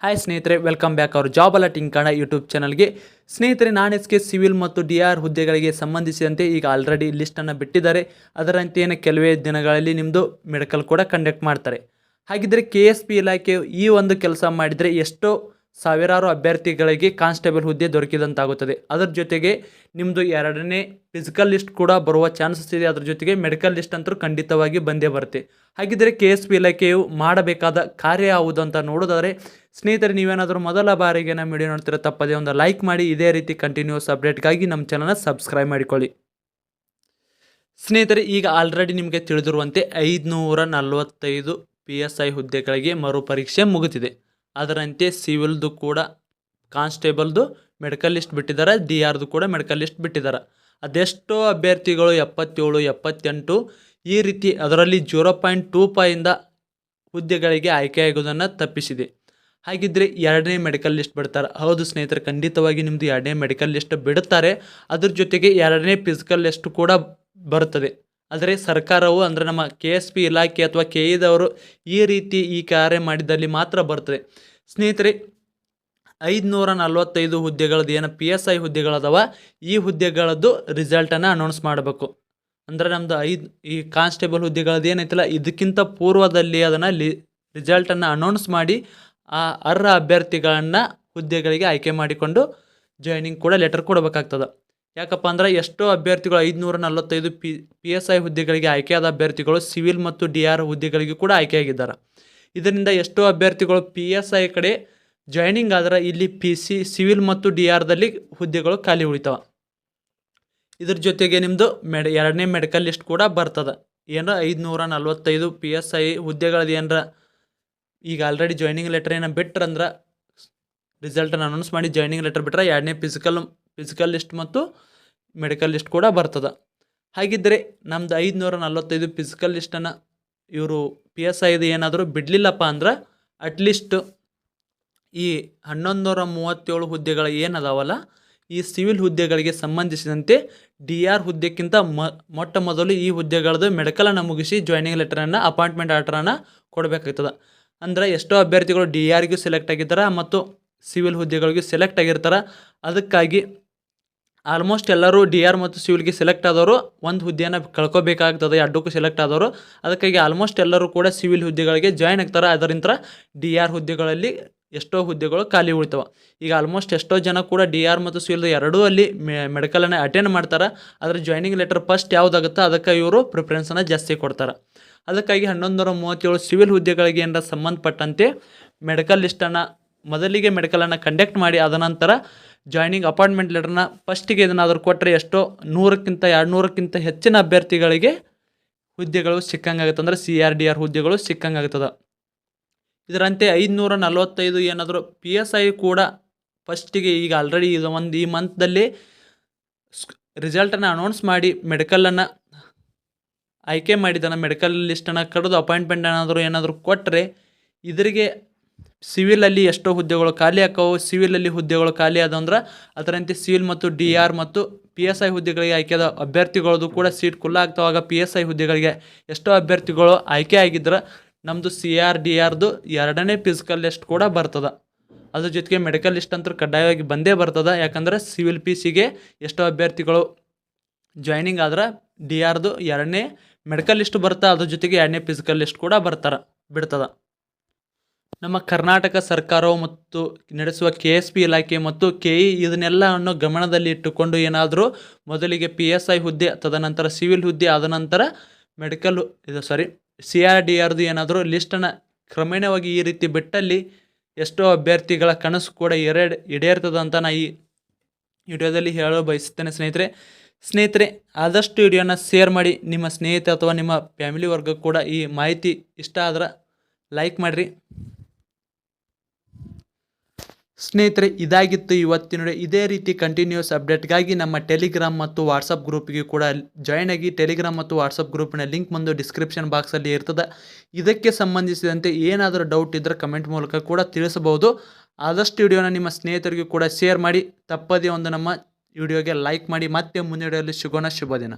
Hi ಸ್ನೇಹಿತರೆ, welcome back our job alerting Kannada YouTube ಚಾನಲ್ಗೆ. ಸ್ನೇಹಿತರೆ, ನಾನೆಸ್ಕೆ ಸಿವಿಲ್ ಮತ್ತು DR ಹುದ್ದೆಗಳಿಗೆ ಸಂಬಂಧಿಸಿದಂತೆ ಈಗ ಆಲ್ರೆಡಿ ಲಿಸ್ಟನ್ನು ಬಿಟ್ಟಿದ್ದಾರೆ. ಅದರಂತೆಯೇ ಕೆಲವೇ ದಿನಗಳಲ್ಲಿ ನಿಮ್ಮದು ಮೆಡಿಕಲ್ ಕೂಡ ಕಂಡಕ್ಟ್ ಮಾಡ್ತಾರೆ. ಹಾಗಿದ್ದರೆ KSP ಇಲಾಖೆಯು ಈ ಒಂದು ಕೆಲಸ ಮಾಡಿದರೆ ಎಷ್ಟೋ ಸಾವಿರಾರು ಅಭ್ಯರ್ಥಿಗಳಿಗೆ ಕಾನ್ಸ್ಟೇಬಲ್ ಹುದ್ದೆ ದೊರಕಿದಂತಾಗುತ್ತದೆ. ಅದರ ಜೊತೆಗೆ ನಿಮ್ಮದು ಎರಡನೇ ಫಿಸಿಕಲ್ ಲಿಸ್ಟ್ ಕೂಡ ಬರುವ ಚಾನ್ಸಸ್ ಇದೆ. ಅದ್ರ ಜೊತೆಗೆ ಮೆಡಿಕಲ್ ಲಿಸ್ಟ್ ಅಂತೂ ಖಂಡಿತವಾಗಿ ಬಂದೇ ಬರುತ್ತೆ. ಹಾಗಿದ್ದರೆ KSP ಇಲಾಖೆಯು ಮಾಡಬೇಕಾದ ಕಾರ್ಯ ಯಾವುದು ಅಂತ ನೋಡೋದಾದರೆ, ಸ್ನೇಹಿತರೆ, ನೀವೇನಾದರೂ ಮೊದಲ ಬಾರಿಗೆ ನಮ್ಮ ವಿಡಿಯೋ ನೋಡ್ತೀರ ತಪ್ಪದೇ ಒಂದು ಲೈಕ್ ಮಾಡಿ. ಇದೇ ರೀತಿ ಕಂಟಿನ್ಯೂಸ್ ಅಪ್ಡೇಟ್ಗಾಗಿ ನಮ್ಮ ಚಾನಲ್ನ ಸಬ್ಸ್ಕ್ರೈಬ್ ಮಾಡಿಕೊಳ್ಳಿ. ಸ್ನೇಹಿತರೆ, ಈಗ ಆಲ್ರೆಡಿ ನಿಮಗೆ ತಿಳಿದಿರುವಂತೆ 545 PSI ಹುದ್ದೆಗಳಿಗೆ ಮರುಪರೀಕ್ಷೆ ಮುಗಿದಿದೆ. ಅದರಂತೆ ಸಿವಿಲ್ದು ಕೂಡ ಕಾನ್ಸ್ಟೇಬಲ್ದು ಮೆಡಿಕಲ್ ಲಿಸ್ಟ್ ಬಿಟ್ಟಿದ್ದಾರೆ, DRದು ಕೂಡ ಮೆಡಿಕಲ್ ಲಿಸ್ಟ್ ಬಿಟ್ಟಿದ್ದಾರೆ. ಅದೆಷ್ಟೋ ಅಭ್ಯರ್ಥಿಗಳು 77, 78 ಈ ರೀತಿ ಅದರಲ್ಲಿ 0.25 ಹುದ್ದೆಗಳಿಗೆ ಆಯ್ಕೆಯಾಗುವುದನ್ನು ತಪ್ಪಿಸಿದೆ. ಹಾಗಿದ್ದರೆ ಎರಡನೇ ಮೆಡಿಕಲ್ ಲಿಸ್ಟ್ ಬಿಡ್ತಾರೆ. ಹೌದು ಸ್ನೇಹಿತರೆ, ಖಂಡಿತವಾಗಿ ನಿಮ್ಮದು ಎರಡನೇ ಮೆಡಿಕಲ್ ಲಿಸ್ಟ್ ಬಿಡುತ್ತಾರೆ. ಅದ್ರ ಜೊತೆಗೆ ಎರಡನೇ ಫಿಸಿಕಲ್ ಲಿಸ್ಟ್ ಕೂಡ ಬರುತ್ತದೆ. ಆದರೆ ಸರ್ಕಾರವು ಅಂದರೆ ನಮ್ಮ KSP ಇಲಾಖೆ ಅಥವಾ KEದವರು ಈ ರೀತಿ ಈ ಕಾರ್ಯ ಮಾಡಿದಲ್ಲಿ ಮಾತ್ರ ಬರ್ತದೆ. ಸ್ನೇಹಿತರೆ, 545 ಹುದ್ದೆಗಳದ್ದು ಏನು PSI ಹುದ್ದೆಗಳದವ, ಈ ಹುದ್ದೆಗಳದ್ದು ರಿಸಲ್ಟನ್ನು ಅನೌನ್ಸ್ ಮಾಡಬೇಕು. ಅಂದರೆ ನಮ್ಮದು ಈ ಕಾನ್ಸ್ಟೇಬಲ್ ಹುದ್ದೆಗಳದ್ದು ಏನೈತಲ್ಲ, ಇದಕ್ಕಿಂತ ಪೂರ್ವದಲ್ಲಿ ಅದನ್ನು ರಿಸಲ್ಟನ್ನು ಅನೌನ್ಸ್ ಮಾಡಿ ಆ ಅರ್ಹ ಅಭ್ಯರ್ಥಿಗಳನ್ನು ಹುದ್ದೆಗಳಿಗೆ ಆಯ್ಕೆ ಮಾಡಿಕೊಂಡು ಜಾಯ್ನಿಂಗ್ ಕೂಡ ಲೆಟರ್ ಕೊಡಬೇಕಾಗ್ತದೆ. ಯಾಕಪ್ಪ ಅಂದ್ರೆ ಎಷ್ಟೋ ಅಭ್ಯರ್ಥಿಗಳು 545 PSI ಹುದ್ದೆಗಳಿಗೆ ಆಯ್ಕೆಯಾದ ಅಭ್ಯರ್ಥಿಗಳು ಸಿವಿಲ್ ಮತ್ತು DR ಹುದ್ದೆಗಳಿಗೆ ಕೂಡ ಆಯ್ಕೆಯಾಗಿದ್ದಾರೆ. ಇದರಿಂದ ಎಷ್ಟೋ ಅಭ್ಯರ್ಥಿಗಳು PSI ಕಡೆ ಜಾಯ್ನಿಂಗ್ ಆದ್ರೆ ಇಲ್ಲಿ ಸಿವಿಲ್ ಮತ್ತು DRದಲ್ಲಿ ಹುದ್ದೆಗಳು ಖಾಲಿ ಉಳಿತಾವೆ. ಇದ್ರ ಜೊತೆಗೆ ನಿಮ್ಮದು ಎರಡನೇ ಮೆಡಿಕಲ್ ಲಿಸ್ಟ್ ಕೂಡ ಬರ್ತದೆ. ಏನರ 545 PSI ಹುದ್ದೆಗಳದ್ದು ಏನರ ಈಗ ಆಲ್ರೆಡಿ ಜಾಯ್ನಿಂಗ್ ಲೆಟರ್ ಏನೋ ಬಿಟ್ರಂದ್ರೆ, ರಿಸಲ್ಟನ್ನು ಅನೌನ್ಸ್ ಮಾಡಿ ಜಾಯ್ನಿಂಗ್ ಲೆಟರ್ ಬಿಟ್ಟರೆ ಎರಡನೇ ಫಿಸಿಕಲ್ ಲಿಸ್ಟ್ ಮತ್ತು ಮೆಡಿಕಲ್ ಲಿಸ್ಟ್ ಕೂಡ ಬರ್ತದೆ. ಹಾಗಿದ್ದರೆ ನಮ್ಮದು 545 ಫಿಸಿಕಲ್ ಲಿಸ್ಟನ್ನು ಇವರು PSIದು ಏನಾದರೂ ಬಿಡಲಿಲ್ಲಪ್ಪ ಅಂದ್ರೆ ಅಟ್ಲೀಸ್ಟ್ ಈ 1137 ಹುದ್ದೆಗಳು ಏನದಾವಲ್ಲ, ಈ ಸಿವಿಲ್ ಹುದ್ದೆಗಳಿಗೆ ಸಂಬಂಧಿಸಿದಂತೆ DR ಹುದ್ದೆಕ್ಕಿಂತ ಮೊಟ್ಟ ಮೊದಲು ಈ ಹುದ್ದೆಗಳದ್ದು ಮೆಡಿಕಲನ್ನು ಮುಗಿಸಿ ಜಾಯ್ನಿಂಗ್ ಲೆಟರನ್ನು ಅಪಾಯಿಂಟ್ಮೆಂಟ್ ಆರ್ಡ್ರನ್ನು ಕೊಡಬೇಕಾಗ್ತದೆ. ಅಂದರೆ ಎಷ್ಟೋ ಅಭ್ಯರ್ಥಿಗಳು DRಗೂ ಸೆಲೆಕ್ಟ್ ಆಗಿದ್ದಾರೆ ಮತ್ತು ಸಿವಿಲ್ ಹುದ್ದೆಗಳಿಗೂ ಸೆಲೆಕ್ಟ್ ಆಗಿರ್ತಾರೆ. ಅದಕ್ಕಾಗಿ ಆಲ್ಮೋಸ್ಟ್ ಎಲ್ಲರೂ DR ಮತ್ತು ಸಿವಿಲ್ಗೆ ಸೆಲೆಕ್ಟ್ ಆದವರು ಒಂದು ಹುದ್ದೆಯನ್ನು ಕಳ್ಕೊಬೇಕಾಗ್ತದೆ, ಎರಡಕ್ಕೂ ಸೆಲೆಕ್ಟ್ ಆದವರು. ಅದಕ್ಕಾಗಿ ಆಲ್ಮೋಸ್ಟ್ ಎಲ್ಲರೂ ಕೂಡ ಸಿವಿಲ್ ಹುದ್ದೆಗಳಿಗೆ ಜಾಯ್ನ್ ಆಗ್ತಾರೆ. ಅದರಿಂದ DR ಹುದ್ದೆಗಳಲ್ಲಿ ಎಷ್ಟೋ ಹುದ್ದೆಗಳು ಖಾಲಿ ಉಳಿತವೆ. ಈಗ ಆಲ್ಮೋಸ್ಟ್ ಎಷ್ಟೋ ಜನ ಕೂಡ DR ಮತ್ತು ಸಿವಿಲ್ ಎರಡೂ ಅಲ್ಲಿ ಮೆಡಿಕಲನ್ನು ಅಟೆಂಡ್ ಮಾಡ್ತಾರೆ. ಅದರ ಜಾಯ್ನಿಂಗ್ ಲೆಟರ್ ಫಸ್ಟ್ ಯಾವುದಾಗುತ್ತೋ ಅದಕ್ಕೆ ಇವರು ಪ್ರಿಫರೆನ್ಸನ್ನು ಜಾಸ್ತಿ ಕೊಡ್ತಾರೆ. ಅದಕ್ಕಾಗಿ 1137 ಸಿವಿಲ್ ಹುದ್ದೆಗಳಿಗೆ ಏನಾರ ಸಂಬಂಧಪಟ್ಟಂತೆ ಮೆಡಿಕಲ್ ಲಿಸ್ಟನ್ನು ಮೊದಲಿಗೆ ಮೆಡಿಕಲನ್ನು ಕಂಡಕ್ಟ್ ಮಾಡಿ ಅದ ನಂತರ ಜಾಯ್ನಿಂಗ್ ಅಪಾಯಿಂಟ್ಮೆಂಟ್ ಲೆಟರ್ನ ಫಸ್ಟಿಗೆ ಇದನ್ನಾದರೂ ಕೊಟ್ಟರೆ ಎಷ್ಟೋ 100-200ಕ್ಕಿಂತ ಹೆಚ್ಚಿನ ಅಭ್ಯರ್ಥಿಗಳಿಗೆ ಹುದ್ದೆಗಳು ಸಿಕ್ಕಂಗಾಗುತ್ತೆ. ಅಂದರೆ CR/DR ಹುದ್ದೆಗಳು ಸಿಕ್ಕಂಗಾಗ್ತದೆ. ಇದರಂತೆ 545 ಏನಾದರೂ PSI ಕೂಡ ಫಸ್ಟಿಗೆ ಈಗ ಆಲ್ರೆಡಿ ಈ ಮಂತ್ದಲ್ಲಿ ರಿಸಲ್ಟನ್ನು ಅನೌನ್ಸ್ ಮಾಡಿ ಮೆಡಿಕಲನ್ನು ಆಯ್ಕೆ ಮಾಡಿದ್ದಾನೆ, ಮೆಡಿಕಲ್ ಲಿಸ್ಟನ್ನು ಕರೆದು ಅಪಾಯಿಂಟ್ಮೆಂಟ್ ಏನಾದರೂ ಕೊಟ್ಟರೆ ಇದರಿಗೆ ಸಿವಿಲಲ್ಲಿ ಎಷ್ಟೋ ಹುದ್ದೆಗಳು ಖಾಲಿ ಆಕ್ಕವು. ಸಿವಿಲಲ್ಲಿ ಹುದ್ದೆಗಳು ಖಾಲಿ ಆದಂದ್ರೆ ಅದರಂತೆ ಸಿವಿಲ್ ಮತ್ತು DR ಮತ್ತು PSI ಹುದ್ದೆಗಳಿಗೆ ಆಯ್ಕೆಯಾದ ಅಭ್ಯರ್ಥಿಗಳದ್ದು ಕೂಡ ಸೀಟ್ ಖುಲ್ಲ ಆಗ್ತಾವಾಗ PSI ಹುದ್ದೆಗಳಿಗೆ ಎಷ್ಟೋ ಅಭ್ಯರ್ಥಿಗಳು ಆಯ್ಕೆ ಆಗಿದ್ರೆ ನಮ್ಮದು CR/DRದು ಎರಡನೇ ಫಿಸಿಕಲ್ ಲಿಸ್ಟ್ ಕೂಡ ಬರ್ತದೆ. ಅದ್ರ ಜೊತೆಗೆ ಮೆಡಿಕಲ್ ಲಿಸ್ಟ್ ಅಂತೂ ಕಡ್ಡಾಯವಾಗಿ ಬಂದೇ ಬರ್ತದೆ. ಯಾಕಂದರೆ ಸಿವಿಲ್ PCಗೆ ಎಷ್ಟೋ ಅಭ್ಯರ್ಥಿಗಳು ಜಾಯ್ನಿಂಗ್ ಆದ್ರೆ DRದು ಎರಡನೇ ಮೆಡಿಕಲ್ ಲಿಸ್ಟ್ ಬರ್ತದೆ. ಅದ್ರ ಜೊತೆಗೆ ಎರಡನೇ ಫಿಸಿಕಲ್ ಲಿಸ್ಟ್ ಕೂಡ ಬಿಡ್ತದೆ. ನಮ್ಮ ಕರ್ನಾಟಕ ಸರ್ಕಾರವು ಮತ್ತು ನಡೆಸುವ KSP ಇಲಾಖೆ ಮತ್ತು KE ಇದನ್ನೆಲ್ಲವನ್ನು ಗಮನದಲ್ಲಿ ಇಟ್ಟುಕೊಂಡು ಏನಾದರೂ ಮೊದಲಿಗೆ PSI ಹುದ್ದೆ, ತದನಂತರ ಸಿವಿಲ್ ಹುದ್ದೆ, ಆದ ನಂತರ CR/DRದು ಏನಾದರೂ ಲಿಸ್ಟನ್ನು ಕ್ರಮೇಣವಾಗಿ ಈ ರೀತಿ ಬಿಟ್ಟಲ್ಲಿ ಎಷ್ಟೋ ಅಭ್ಯರ್ಥಿಗಳ ಕನಸು ಕೂಡ ಈಡೇರ್ತದೆ ಅಂತ ನಾನು ಈ ವಿಡಿಯೋದಲ್ಲಿ ಹೇಳಲು ಬಯಸುತ್ತೇನೆ. ಸ್ನೇಹಿತರೆ, ಆದಷ್ಟು ವಿಡಿಯೋನ ಶೇರ್ ಮಾಡಿ. ನಿಮ್ಮ ಸ್ನೇಹಿತ ಅಥವಾ ನಿಮ್ಮ ಫ್ಯಾಮಿಲಿ ವರ್ಗ ಕೂಡ ಈ ಮಾಹಿತಿ ಇಷ್ಟ ಆದ್ರೆ ಲೈಕ್ ಮಾಡಿರಿ. ಸ್ನೇಹಿತರೆ, ಇದಾಗಿತ್ತು ಇವತ್ತಿನ ವಿಡಿಯೋ. ಇದೇ ರೀತಿ ಕಂಟಿನ್ಯೂಸ್ ಅಪ್ಡೇಟ್ಗಾಗಿ ನಮ್ಮ ಟೆಲಿಗ್ರಾಮ್ ಮತ್ತು ವಾಟ್ಸಪ್ ಗ್ರೂಪ್ಗೆ ಕೂಡ ಜಾಯ್ನ್ ಆಗಿ. ಟೆಲಿಗ್ರಾಮ್ ಮತ್ತು ವಾಟ್ಸಪ್ ಗ್ರೂಪಿನ ಲಿಂಕ್ ಬಂದು ಡಿಸ್ಕ್ರಿಪ್ಷನ್ ಬಾಕ್ಸಲ್ಲಿ ಇರ್ತದೆ. ಇದಕ್ಕೆ ಸಂಬಂಧಿಸಿದಂತೆ ಏನಾದರೂ ಡೌಟ್ ಇದ್ದರೆ ಕಮೆಂಟ್ ಮೂಲಕ ಕೂಡ ತಿಳಿಸಬಹುದು. ಆದಷ್ಟು ವಿಡಿಯೋನ ನಿಮ್ಮ ಸ್ನೇಹಿತರಿಗೂ ಕೂಡ ಶೇರ್ ಮಾಡಿ. ತಪ್ಪದೇ ಒಂದು ನಮ್ಮ ವಿಡಿಯೋಗೆ ಲೈಕ್ ಮಾಡಿ. ಮತ್ತೆ ಮುಂದೆ ವಿಡಿಯೋದಲ್ಲಿ ಸಿಗೋಣ. ಶುಭ ದಿನ.